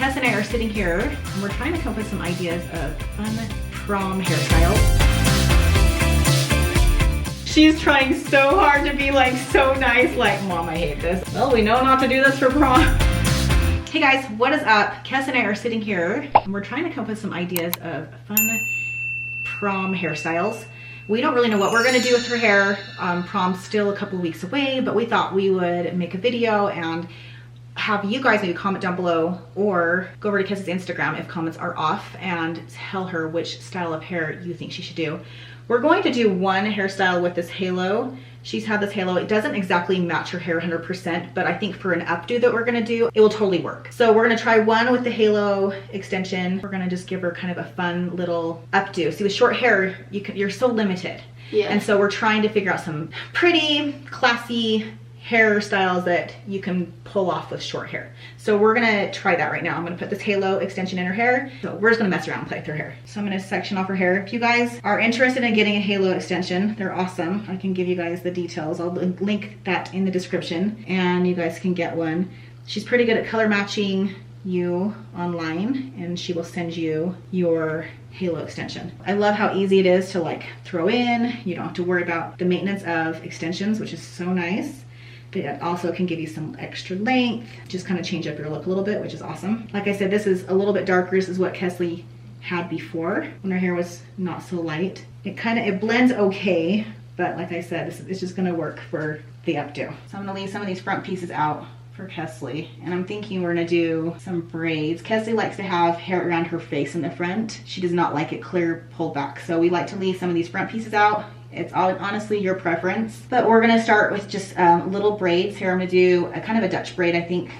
Kes and I are sitting here and we're trying to come up with some ideas of fun prom hairstyles. She's trying so hard to be like so nice, like, Mom, I hate this. Well, we know not to do this for prom. Hey guys, what is up? Kes and I are sitting here and we're trying to come up with some ideas of fun prom hairstyles. We don't really know what we're gonna do with her hair. Prom's still a couple of weeks away, but we thought we would make a video and have you guys maybe comment down below or go over to Kes's Instagram if comments are off and tell her which style of hair you think she should do. We're going to do one hairstyle with this halo. She's had this halo. It doesn't exactly match her hair 100%, but I think for an updo that we're gonna do, it will totally work. So we're gonna try one with the halo extension. We're gonna just give her kind of a fun little updo. See, with short hair, you're so limited. Yeah. And so we're trying to figure out some pretty classy hairstyles that you can pull off with short hair. So we're gonna try that right now. I'm gonna put this halo extension in her hair. So we're just gonna mess around and play with her hair. So I'm gonna section off her hair. If you guys are interested in getting a halo extension, they're awesome. I can give you guys the details. I'll link that in the description and you guys can get one. She's pretty good at color matching you online and she will send you your halo extension. I love how easy it is to like throw in. You don't have to worry about the maintenance of extensions, which is so nice. But it also can give you some extra length, just kind of change up your look a little bit, which is awesome. Like I said, this is a little bit darker. This is what Kesley had before when her hair was not so light. It blends okay, but like I said, it's just gonna work for the updo. So I'm gonna leave some of these front pieces out for Kesley, and I'm thinking we're gonna do some braids. Kesley likes to have hair around her face in the front. She does not like it clear pulled back, so we like to leave some of these front pieces out. It's honestly your preference, but we're gonna start with just little braids here. I'm gonna do a kind of a Dutch braid, I think,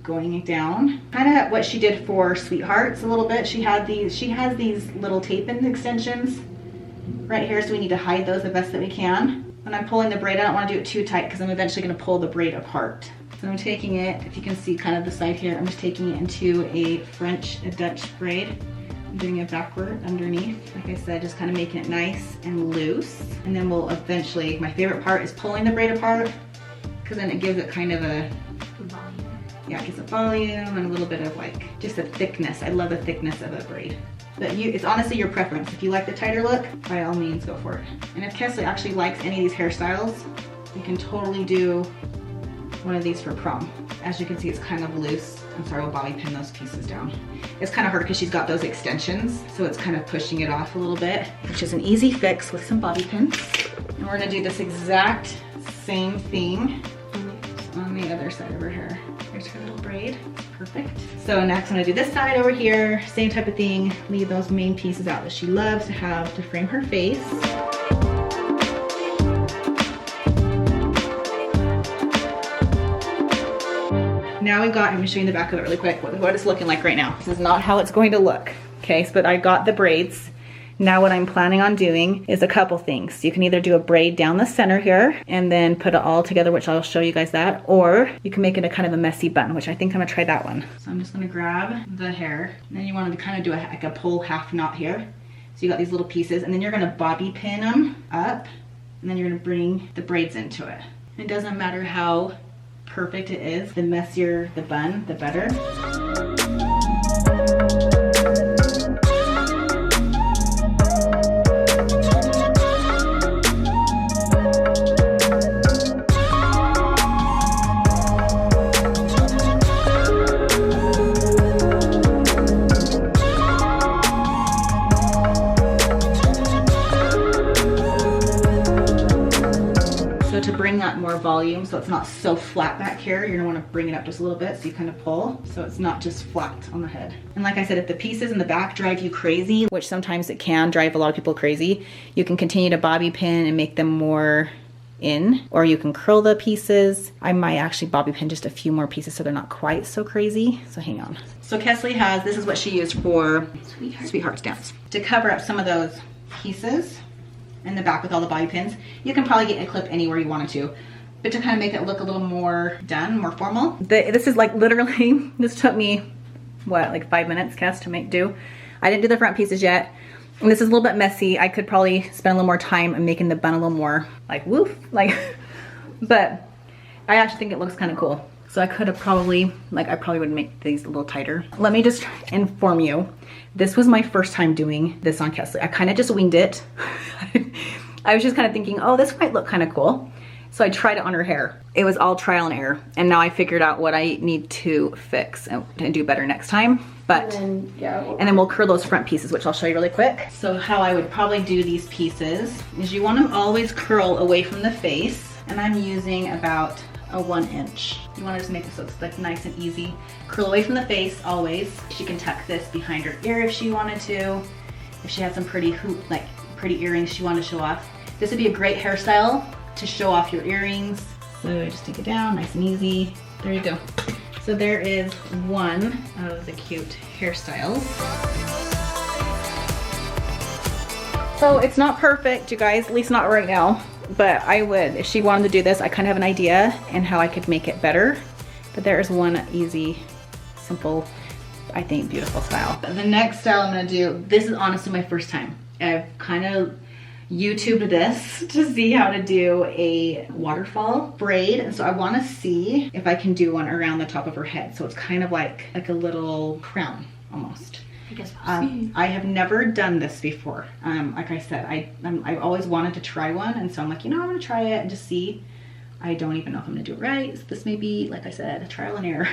going down. Kind of what she did for Sweethearts a little bit. She has these little tape-in extensions right here, so we need to hide those the best that we can. When I'm pulling the braid, I don't wanna do it too tight because I'm eventually gonna pull the braid apart. So I'm taking it, if you can see kind of the side here, I'm just taking it into a Dutch braid. I'm doing it backward underneath. Like I said, just kind of making it nice and loose. And then we'll eventually, my favorite part is pulling the braid apart because then it gives it kind of a volume. Yeah, it gives it volume and a little bit of like, just a thickness. I love the thickness of a braid. But it's honestly your preference. If you like the tighter look, by all means go for it. And if Kesley actually likes any of these hairstyles, you can totally do one of these for prom. As you can see, it's kind of loose. I'm sorry, we'll bobby pin those pieces down. It's kind of hard because she's got those extensions, so it's kind of pushing it off a little bit, which is an easy fix with some bobby pins. And we're gonna do this exact same thing on the other side of her hair. Here's her little braid, perfect. So next I'm gonna do this side over here, same type of thing, leave those main pieces out that she loves to have to frame her face. Now we got, I'm gonna show you the back of it really quick, what it's looking like right now. This is not how it's going to look, okay? But I got the braids. Now what I'm planning on doing is a couple things. You can either do a braid down the center here and then put it all together, which I'll show you guys that, or you can make it a kind of a messy bun, which I think I'm gonna try that one. So I'm just gonna grab the hair, and then you want to kind of do like a pull half knot here. So you got these little pieces, and then you're gonna bobby pin them up, and then you're gonna bring the braids into it. It doesn't matter how perfect it is, the messier the bun, the better. More volume so it's not so flat back here. You're gonna want to bring it up just a little bit so you kind of pull so it's not just flat on the head. And like I said, if the pieces in the back drive you crazy, which sometimes it can drive a lot of people crazy, you can continue to bobby pin and make them more in, or you can curl the pieces. I might actually bobby pin just a few more pieces so they're not quite so crazy. So hang on. So Kesley has, this is what she used for Sweethearts Dance. To cover up some of those pieces in the back with all the bobby pins, you can probably get a clip anywhere you wanted to. But to kind of make it look a little more done, more formal. This is like literally, this took me, what, like 5 minutes, Kes, to make do. I didn't do the front pieces yet. And this is a little bit messy. I could probably spend a little more time in making the bun a little more like woof, like, but I actually think it looks kind of cool. So I could have probably, like I probably would make these a little tighter. Let me just inform you. This was my first time doing this on Kesley. I kind of just winged it. I was just kind of thinking, oh, this might look kind of cool. So I tried it on her hair. It was all trial and error. And now I figured out what I need to fix and do better next time. But, and then we'll curl those front pieces, which I'll show you really quick. So how I would probably do these pieces is you want them always curl away from the face. And I'm using about a 1 inch. You want to just make it so it's like nice and easy. Curl away from the face always. She can tuck this behind her ear if she wanted to. If she had some pretty pretty earrings she wanted to show off. This would be a great hairstyle to show off your earrings. So just take it down, nice and easy. There you go. So there is one of the cute hairstyles. So it's not perfect, you guys, at least not right now. But I would, if she wanted to do this, I kind of have an idea and how I could make it better. But there is one easy, simple, I think beautiful style. The next style I'm gonna do, this is honestly my first time. I've kind of YouTubed this to see how to do a waterfall braid. And so I wanna see if I can do one around the top of her head. So it's kind of like a little crown almost. I guess we'll see. I have never done this before. Like I said, I always wanted to try one, and so I'm like, you know, I'm gonna try it and just see. I don't even know if I'm gonna do it right. So this may be, like I said, a trial and error.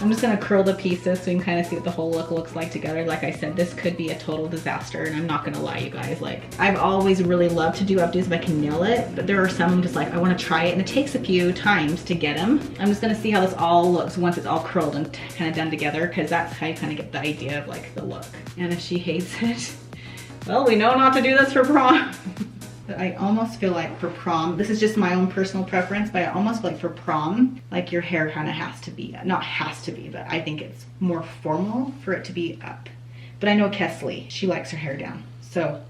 I'm just gonna curl the pieces so you can kind of see what the whole look looks like together. Like I said, this could be a total disaster, and I'm not gonna lie, you guys. Like, I've always really loved to do updos if I can nail it, but there are some I'm just like, I wanna try it, and it takes a few times to get them. I'm just gonna see how this all looks once it's all curled and kind of done together, because that's how you kind of get the idea of like the look. And if she hates it, well, we know not to do this for prom. But I almost feel like for prom, this is just my own personal preference, but I almost feel like for prom, like your hair kind of has to be, not has to be, but I think it's more formal for it to be up. But I know Kesley, she likes her hair down. So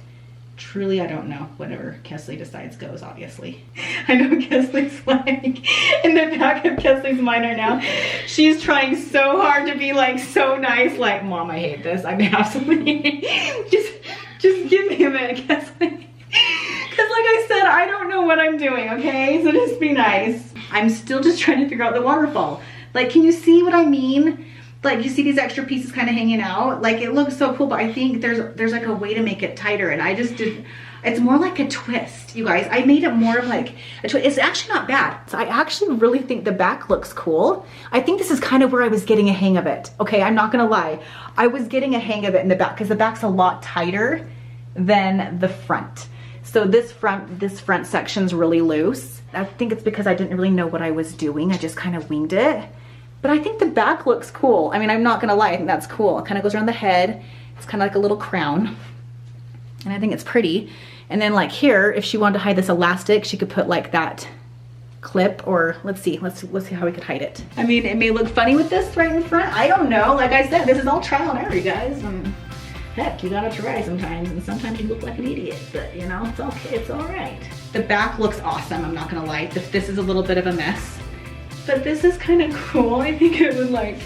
truly, I don't know. Whatever Kesley decides goes, obviously. I know Kesley's like, in the back of Kesley's mind right now, she's trying so hard to be like so nice, like, Mom, I hate this. I mean, absolutely. just give me a minute, Kesley. Because like I said, I don't know what I'm doing, okay? So just be nice. I'm still just trying to figure out the waterfall. Like, can you see what I mean? Like, you see these extra pieces kind of hanging out? Like, it looks so cool, but I think there's like a way to make it tighter, and I just did, it's more like a twist, you guys. I made it more of like a twist. It's actually not bad. So I actually really think the back looks cool. I think this is kind of where I was getting a hang of it. Okay, I'm not gonna lie. I was getting a hang of it in the back, because the back's a lot tighter than the front. So this front section's really loose. I think it's because I didn't really know what I was doing. I just kind of winged it. But I think the back looks cool. I mean, I'm not gonna lie, I think that's cool. It kind of goes around the head. It's kind of like a little crown. And I think it's pretty. And then like here, if she wanted to hide this elastic, she could put like that clip, or let's see how we could hide it. I mean, it may look funny with this right in front. I don't know. Like I said, this is all trial and error, you guys. Heck, you gotta try sometimes, and sometimes you look like an idiot, but you know, it's okay, it's all right. The back looks awesome, I'm not gonna lie. This is a little bit of a mess, but this is kind of cool. I think it would like,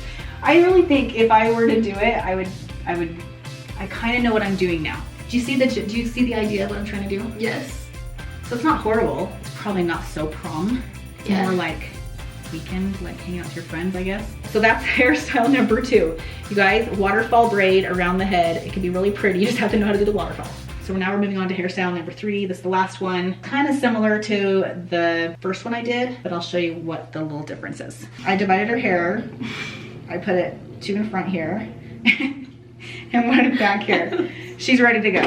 I really think if I were to do it, I kind of know what I'm doing now. Do you see the idea of what I'm trying to do? Yes. So it's not horrible. It's probably not so prom. It's Yeah. more like weekend, like hanging out with your friends, I guess. So that's hairstyle number 2. You guys, waterfall braid around the head. It can be really pretty. You just have to know how to do the waterfall. So now we're moving on to hairstyle number 3. This is the last one. Kind of similar to the first one I did, but I'll show you what the little difference is. I divided her hair. I put it 2 in front here and 1 back here. She's ready to go.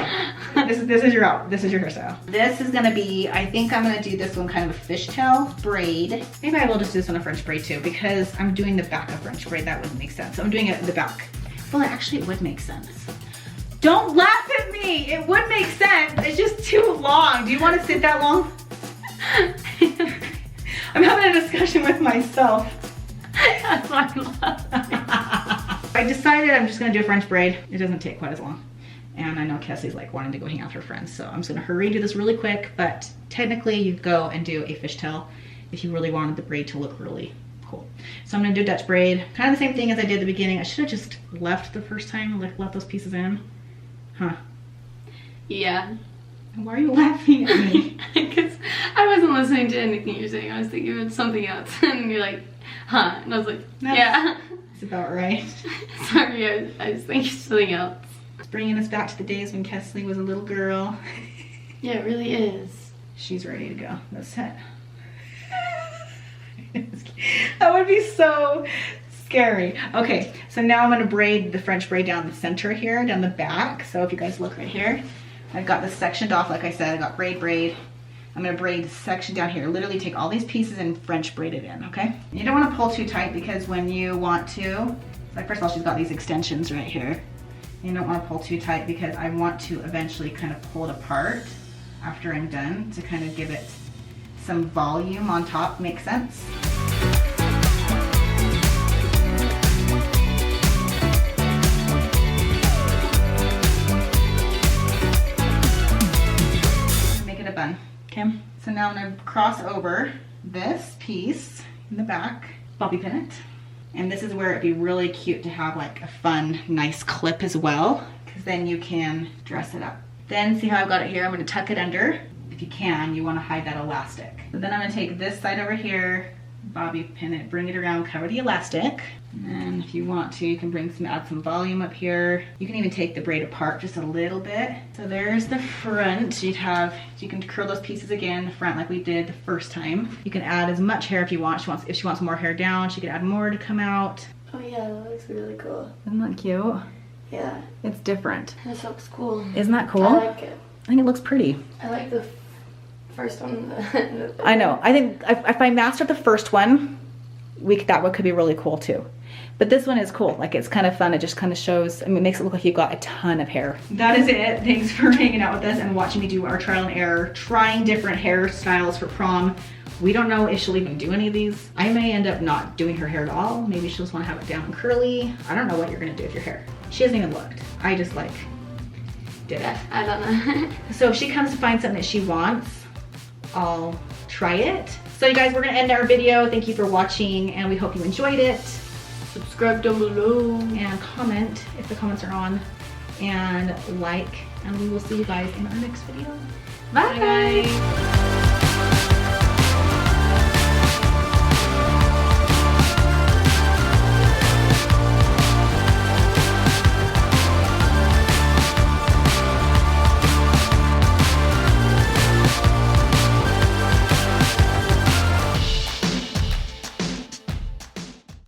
This is your hairstyle. This is gonna be, I think I'm gonna do this one kind of a fishtail braid. Maybe I will just do this one a French braid too, because I'm doing the back of French braid. That wouldn't make sense. So I'm doing it in the back. Well, actually it would make sense. Don't laugh at me. It would make sense. It's just too long. Do you want to sit that long? I'm having a discussion with myself. That's why I'm laughing. I decided I'm just gonna do a French braid. It doesn't take quite as long. And I know Kesley's like wanting to go hang out with her friends, so I'm just gonna hurry and do this really quick, but technically you go and do a fishtail if you really wanted the braid to look really Cool. So I'm gonna do Dutch braid. Kind of the same thing as I did at the beginning. I should have just left the first time, like left those pieces in. Huh. Yeah. Why are you laughing at me? Because I wasn't listening to anything you're saying. I was thinking of something else. And you're like, huh? And I was like, yeah. That's about right. Sorry, I was thinking something else. It's bringing us back to the days when Kesley was a little girl. Yeah, it really is. She's ready to go. That's it. That would be so scary. Okay, so now I'm gonna braid the French braid down the center here, down the back. So if you guys look right here, I've got this sectioned off, like I said, I got braid. I'm gonna braid this section down here. Literally take all these pieces and French braid it in, okay? You don't wanna pull too tight because when you want to, like first of all, she's got these extensions right here. You don't wanna pull too tight because I want to eventually kind of pull it apart after I'm done to kind of give it some volume on top. Makes sense? Make it a bun, okay? So now I'm gonna cross over this piece in the back, bobby pin it. And this is where it'd be really cute to have like a fun, nice clip as well, because then you can dress it up. Then see how I've got it here? I'm gonna tuck it under. If you can, you wanna hide that elastic. So then I'm gonna take this side over here, bobby pin it, bring it around, cover the elastic. And if you want to, you can add some volume up here. You can even take the braid apart just a little bit. So there's the front. You can curl those pieces again, the front like we did the first time. You can add as much hair if you want. If she wants more hair down, she can add more to come out. Oh yeah, that looks really cool. Isn't that cute? Yeah. It's different. This looks cool. Isn't that cool? I like it. I think it looks pretty. I like the first one. I know. I think if I mastered the first one, that one could be really cool too. But this one is cool. Like, it's kind of fun. It just kind of shows, I mean, it makes it look like you've got a ton of hair. That is it. Thanks for hanging out with us and watching me do our trial and error, trying different hairstyles for prom. We don't know if she'll even do any of these. I may end up not doing her hair at all. Maybe she'll just want to have it down and curly. I don't know what you're going to do with your hair. She hasn't even looked. I just like did it. I don't know. So if she comes to find something that she wants, I'll try it. So you guys, we're going to end our video. Thank you for watching, and we hope you enjoyed it. Subscribe down below. And comment if the comments are on. And like, and we will see you guys in our next video. Bye. Bye guys.